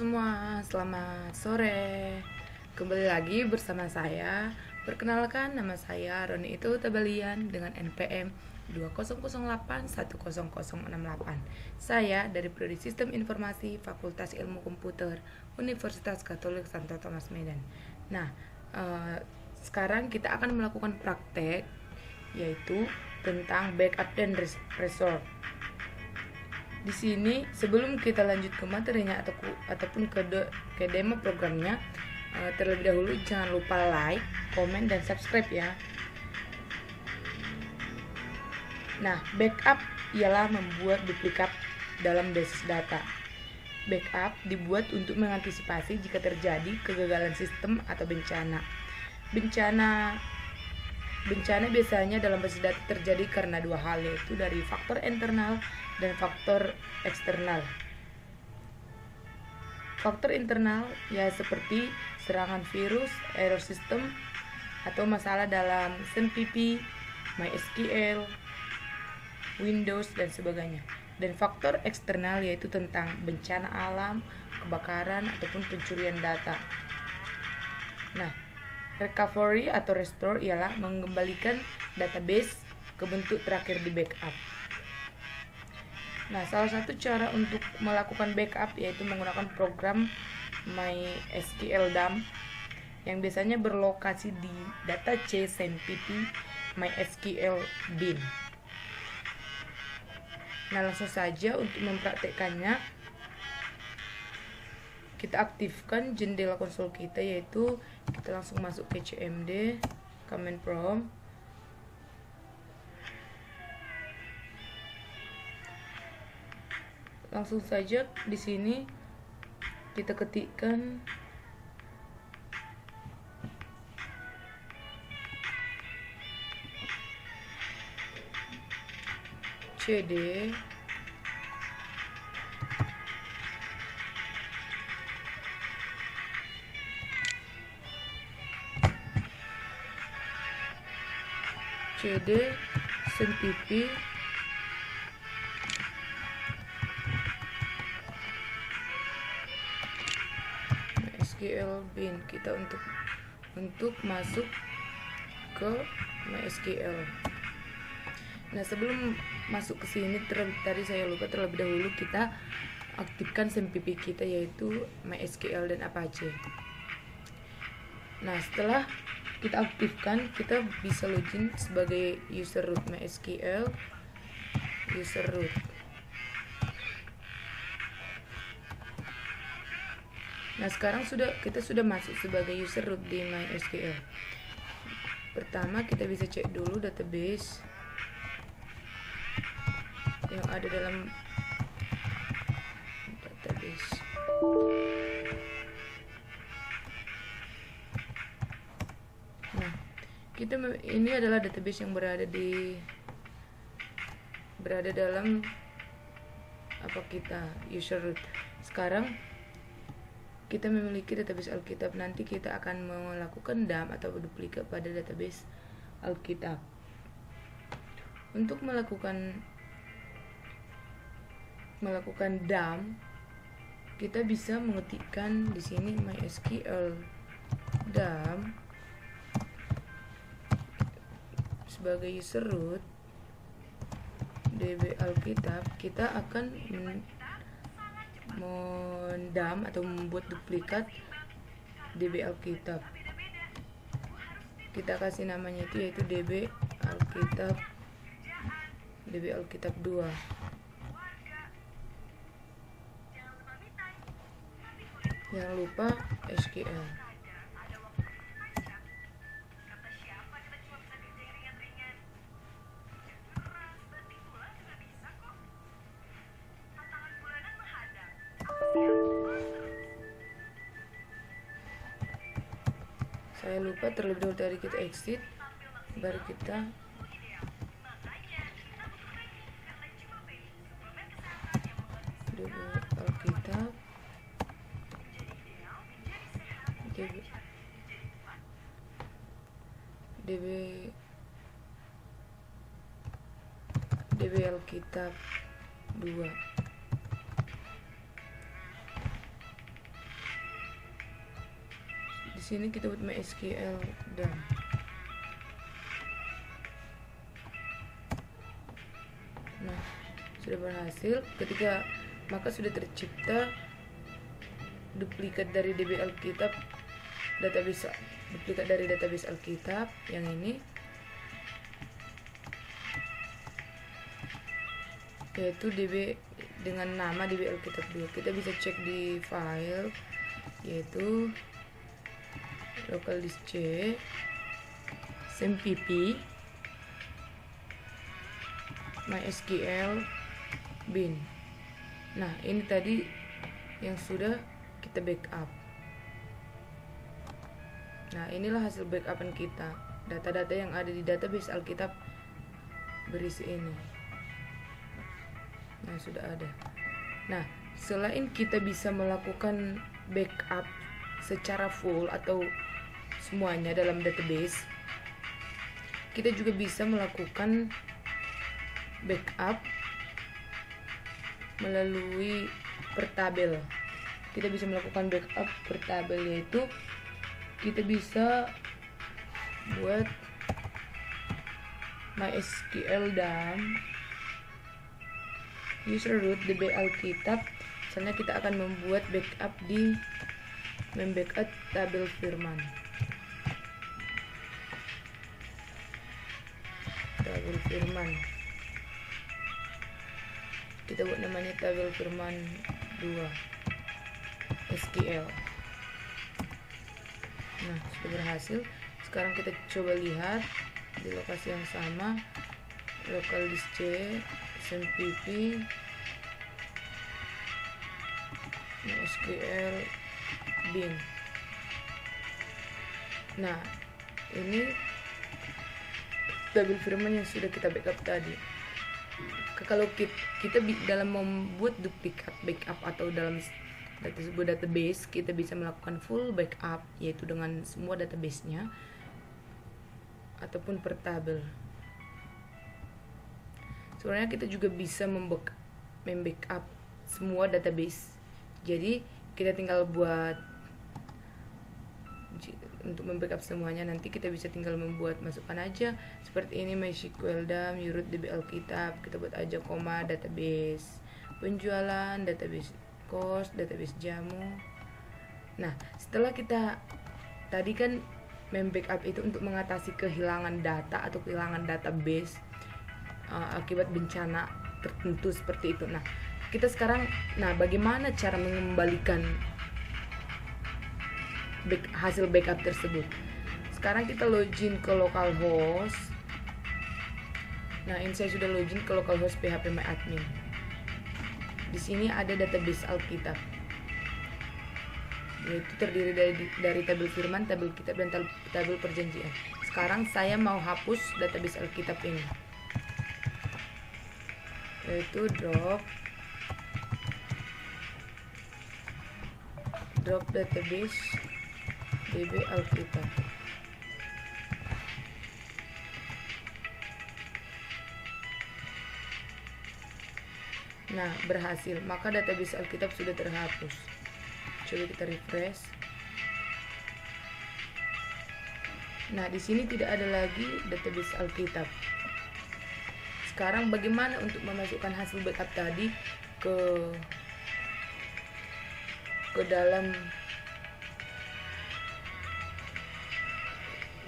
semua, selamat sore. Kembali lagi bersama saya. Perkenalkan, nama saya Roni itu Tabalian dengan NPM 20081068. Saya dari Prodi Sistem Informasi Fakultas Ilmu Komputer Universitas Katolik Santo Thomas Medan. Nah, sekarang kita akan melakukan praktek, yaitu tentang backup dan restore. Di sini sebelum kita lanjut ke materinya ataupun ke demo programnya, terlebih dahulu jangan lupa like, komen, dan subscribe ya. Nah, backup ialah membuat duplikat dalam basis data. Backup dibuat untuk mengantisipasi jika terjadi kegagalan sistem atau bencana. Bencana biasanya dalam basis data terjadi karena dua hal, yaitu dari faktor internal dan faktor eksternal. Faktor internal ya seperti serangan virus, error sistem, atau masalah dalam SNMPP, MySQL, Windows, dan sebagainya. Dan faktor eksternal yaitu tentang bencana alam, kebakaran, ataupun pencurian data. Nah, recovery atau restore ialah mengembalikan database ke bentuk terakhir di backup. Nah, salah satu cara untuk melakukan backup yaitu menggunakan program MySQL Dump yang biasanya berlokasi di data C SNMPP MySQL bin. Nah, langsung saja untuk mempraktekkannya, kita aktifkan jendela konsol kita, yaitu kita langsung masuk ke CMD, command prompt. Langsung saja di sini kita ketikkan cd SNMPP MySQL bin kita untuk masuk ke MySQL. Nah, sebelum masuk ke sini tadi saya lupa, terlebih dahulu kita aktifkan SNMPP kita, yaitu MySQL dan Apache. Nah, setelah kita aktifkan, kita bisa login sebagai user root MySQL user root. Nah, sekarang kita sudah masuk sebagai user root di MySQL. Pertama, kita bisa cek dulu database yang ada dalam database. Nah, ini adalah database yang berada dalam user root. Sekarang kita memiliki database Alkitab. Nanti kita akan melakukan dump atau duplikat pada database Alkitab. Untuk melakukan dump, kita bisa mengetikkan di sini MySQL dump sebagai user root db Alkitab. Kita akan mendump atau membuat duplikat db Alkitab. Kita kasih namanya itu yaitu db Alkitab 2. Jangan lupa SQL. Saya lupa, terlebih dahulu tadi kita exit, baru kita db Alkitab db Alkitab 2. sini kita buat MySQL dan nah sudah berhasil. Maka sudah tercipta duplikat dari DB Alkitab, duplikat dari database Alkitab yang ini, yaitu DB dengan nama DB Alkitab 2. Kita bisa cek di file, yaitu local disk C SMPP MySQL bin. Nah, ini tadi yang sudah kita backup. Nah, inilah hasil backupan kita. Data-data yang ada di database Alkitab berisi ini. Nah, sudah ada. Nah, selain kita bisa melakukan backup secara full atau semuanya dalam database, kita juga bisa melakukan backup melalui pertabel. Kita bisa melakukan backup pertabel, yaitu kita bisa buat MySQL dan user root DB Alkitab. Misalnya kita akan membuat backup di membackup tabel firman. Tabel firman. Kita buat namanya tabel firman 2 SQL. Nah, sudah berhasil. Sekarang kita coba lihat di lokasi yang sama, local disk C SMPP MySQL bin. Nah, ini tabel firman yang sudah kita backup tadi. Kalau kita dalam membuat duplikat backup atau dalam sebuah database, kita bisa melakukan full backup, yaitu dengan semua database-nya, ataupun per tabel. Sebenarnya kita juga bisa membackup semua database. Jadi kita tinggal buat, untuk membackup semuanya nanti kita bisa tinggal membuat masukan aja seperti ini, MySQL DAM root DB Alkitab. Kita buat aja koma database penjualan, database cost, database jamu. Nah, setelah kita tadi kan membackup itu untuk mengatasi kehilangan data atau kehilangan database akibat bencana tertentu seperti itu. Nah, kita sekarang, bagaimana cara mengembalikan hasil backup tersebut? Sekarang kita login ke localhost. Nah, ini saya sudah login ke localhost phpMyAdmin. Di sini ada database Alkitab, yaitu terdiri dari tabel firman, tabel kitab, dan tabel perjanjian. Sekarang saya mau hapus database Alkitab ini, yaitu drop database DB Alkitab. Nah, berhasil. Maka database Alkitab sudah terhapus. Coba kita refresh. Nah, di sini tidak ada lagi database Alkitab. Sekarang bagaimana untuk memasukkan hasil backup tadi ke dalam,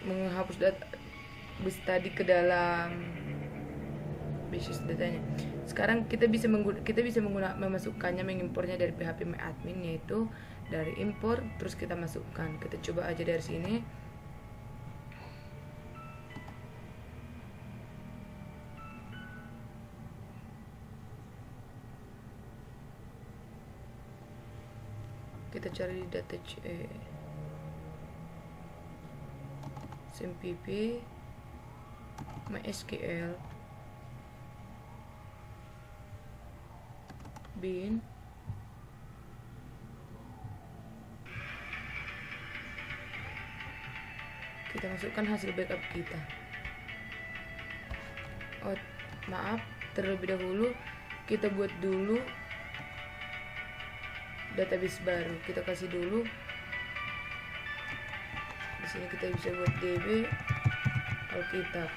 menghapus database tadi ke dalam basis datanya. Sekarang kita bisa memasukkannya, mengimpornya dari phpMyAdmin, yaitu dari import, terus kita masukkan. Kita coba aja dari sini. Kita cari di data SMPP MySQL bin. Kita masukkan hasil backup kita. Oh, maaf, terlebih dahulu kita buat dulu database baru. Kita kasih dulu sini kita bisa buat DB Alkitab.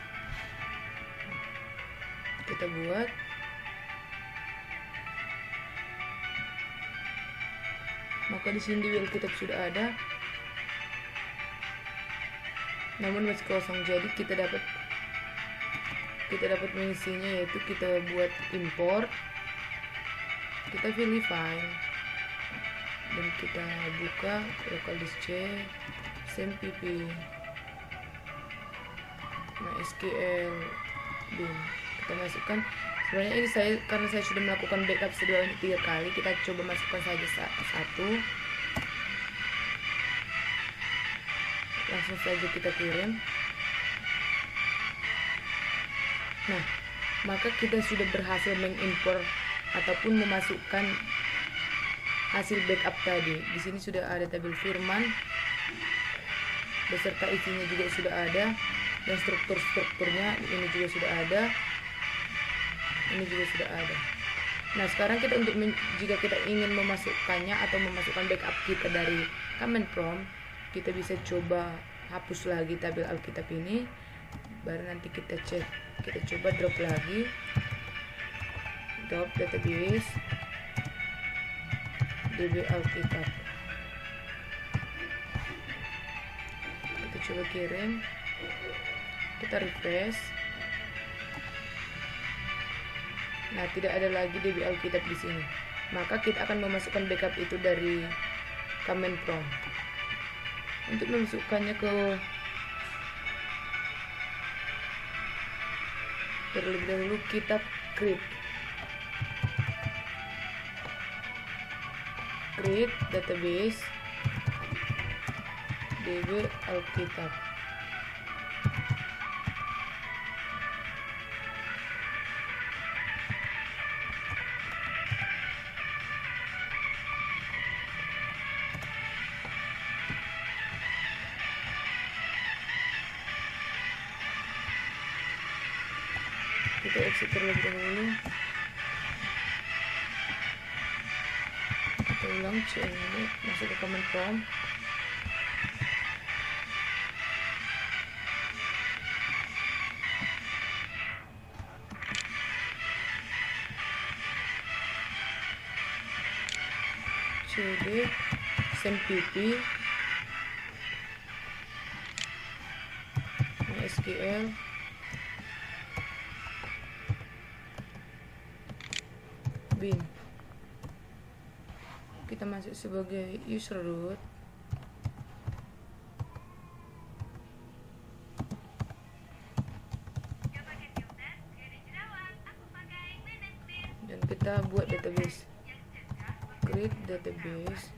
Kita buat. Maka di sini DB Alkitab sudah ada. Namun masih kosong, jadi kita dapat mengisinya, yaitu kita buat import, kita pilih file dan kita buka local disk C, SMPP, MySQL, bin. Kita masukkan. Sebenarnya ini karena saya sudah melakukan backup sebanyak 3 kali, kita coba masukkan saja satu. Langsung saja kita kirim. Nah, maka kita sudah berhasil mengimpor ataupun memasukkan hasil backup tadi. Di sini sudah ada tabel firman beserta isinya juga sudah ada, dan strukturnya ini juga sudah ada. Ini juga sudah ada. Nah, sekarang kita jika kita ingin memasukkannya atau memasukkan backup kita dari command prompt, kita bisa coba hapus lagi tabel Alkitab ini, baru nanti kita cek, kita coba drop lagi, drop database DB Alkitab, kita coba kirim, kita refresh. Nah, tidak ada lagi DB Alkitab di sini. Maka kita akan memasukkan backup itu dari command prompt. Untuk memasukkannya terlebih dahulu kita create database DB Alkitab. Kita exit terlebih dahulu. Kita ulang C ini, masuk ke command prompt. cd SMPP MySQL bin. Kita masuk sebagai user root. Dan kita buat database, create database,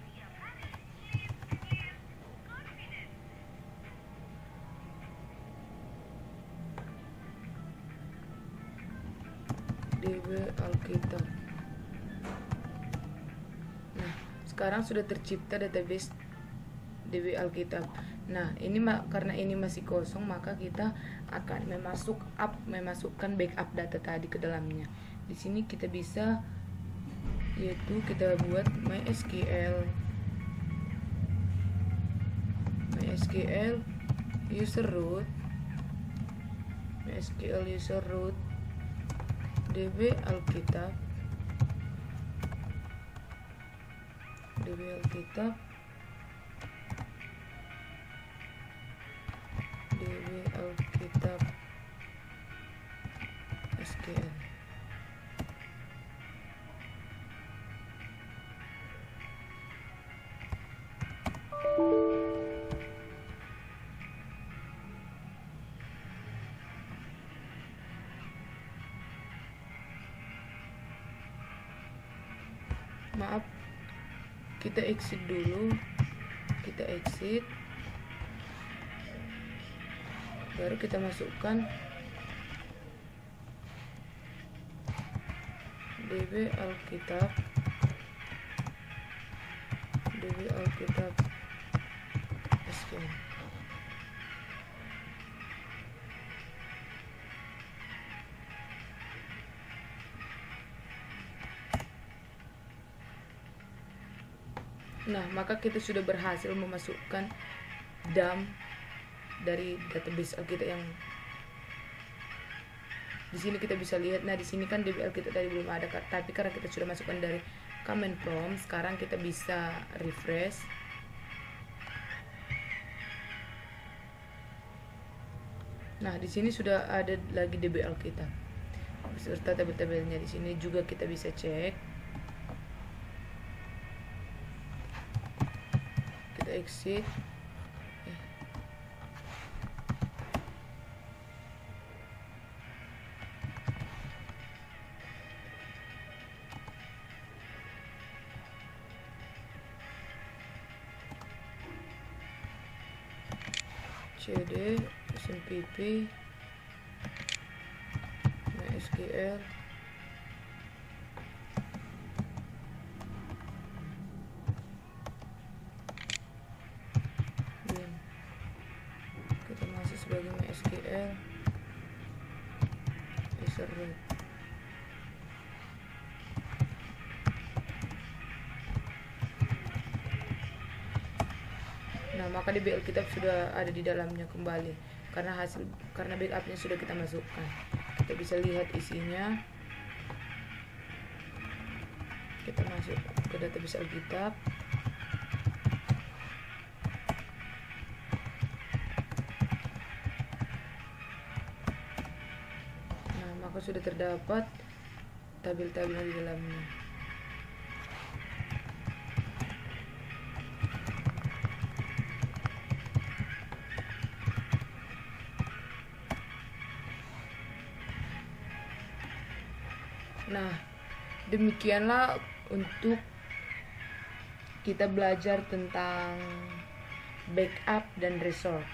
DB Alkitab. Nah, sekarang sudah tercipta database DB Alkitab. Nah, ini karena ini masih kosong, maka kita akan memasukkan backup data tadi ke dalamnya. Di sini kita bisa, yaitu kita buat MySQL user root, MySQL user root DB Alkitab, DB Alkitab, DB Alkitab SQL. Maaf, kita exit dulu, kita exit, baru kita masukkan DB Alkitab, DB Alkitab SQL. Nah, maka kita sudah berhasil memasukkan dump dari database kita yang di sini kita bisa lihat. Nah, di sini kan DBL kita tadi belum ada, tapi karena kita sudah masukkan dari command prompt, sekarang kita bisa refresh. Nah, di sini sudah ada lagi DBL kita beserta tabel-tabelnya. Di sini juga kita bisa cek. Kita exit. CD, SMPP, MySQL, dan kita masuk sebagai MySQL user root. Nah, maka DBL kita sudah ada di dalamnya kembali karena backupnya sudah kita masukkan. Kita bisa lihat isinya. Kita masuk ke database Alkitab. Nah, maka sudah terdapat tabel-tabel di dalamnya. Nah, demikianlah untuk kita belajar tentang backup dan restore.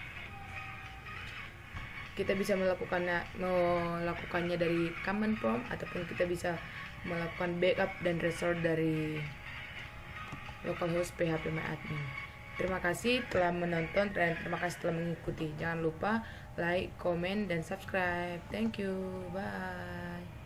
Kita bisa melakukannya dari command prompt, ataupun kita bisa melakukan backup dan restore dari localhost phpMyAdmin. Terima kasih telah menonton dan terima kasih telah mengikuti. Jangan lupa like, comment, dan subscribe. Thank you. Bye.